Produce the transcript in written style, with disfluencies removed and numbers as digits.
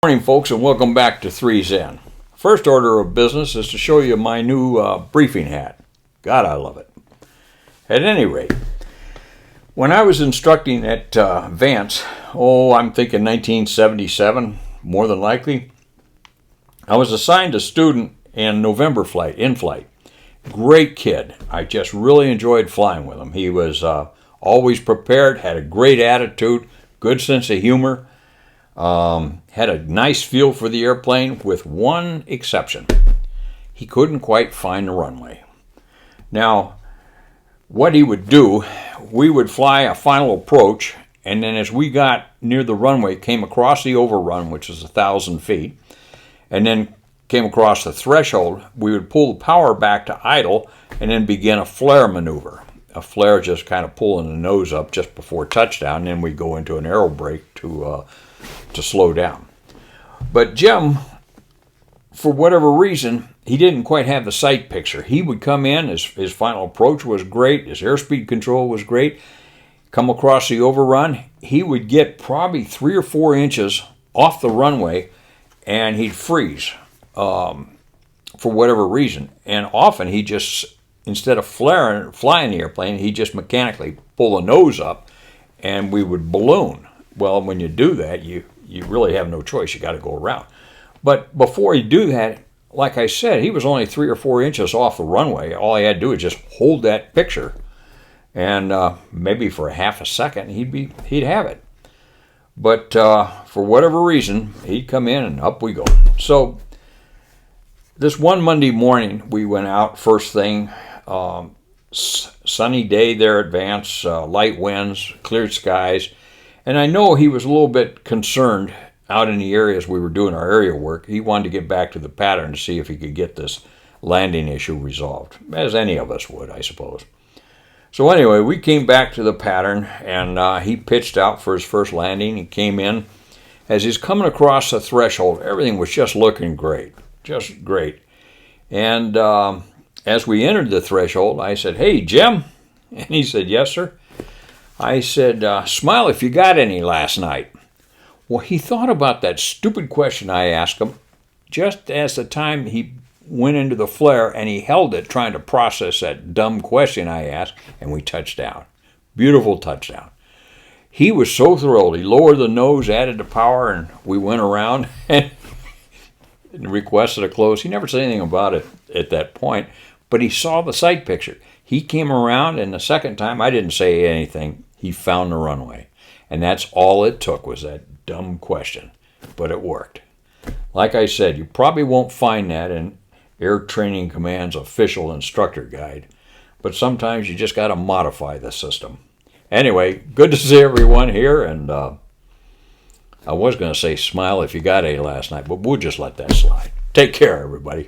Morning, folks, and welcome back to 3Zen. First order of business is to show you my new briefing hat. God, I love it. At any rate, when I was instructing at Vance, I'm thinking 1977, more than likely, I was assigned a student in November flight, in-flight. Great kid. I just really enjoyed flying with him. He was always prepared, had a great attitude, good sense of humor. Had a nice feel for the airplane, with one exception. He couldn't quite find the runway. Now, what he would do, we would fly a final approach, and then as we got near the runway, came across the overrun, which is 1,000 feet, and then came across the threshold, we would pull the power back to idle and then begin a flare maneuver. A flare just kind of pulling the nose up just before touchdown, and then we go into an aero brake to slow down. But Jim, for whatever reason, he didn't quite have the sight picture. He would come in, his final approach was great, his airspeed control was great, come across the overrun, he would get probably 3 or 4 inches off the runway, and he'd freeze for whatever reason. And often he just, instead of flying the airplane, he just mechanically pull the nose up, and we would balloon. Well, when you do that, you really have no choice. You got to go around. But before you do that, like I said, he was only 3 or 4 inches off the runway. All he had to do was just hold that picture, and maybe for a half a second, he'd have it. But for whatever reason, he'd come in, and up we go. So this one Monday morning, we went out first thing. Sunny day there at Vance, light winds, cleared skies. And I know he was a little bit concerned out in the areas we were doing our area work. He wanted to get back to the pattern to see if he could get this landing issue resolved, as any of us would, I suppose. So anyway, we came back to the pattern, and he pitched out for his first landing. He came in. As he's coming across the threshold, everything was just looking great, just great. And as we entered the threshold, I said, "Hey, Jim." And he said, "Yes, sir." I said, "Smile if you got any last night." Well, he thought about that stupid question I asked him just as the time he went into the flare, and he held it trying to process that dumb question I asked, and we touched down. Beautiful touchdown. He was so thrilled. He lowered the nose, added the power, and we went around and requested a close. He never said anything about it at that point, but he saw the sight picture. He came around, and the second time, I didn't say anything. He found the runway. And that's all it took, was that dumb question. But it worked. Like I said, you probably won't find that in Air Training Command's official instructor guide. But sometimes you just got to modify the system. Anyway, good to see everyone here. And I was going to say smile if you got a last night, but we'll just let that slide. Take care, everybody.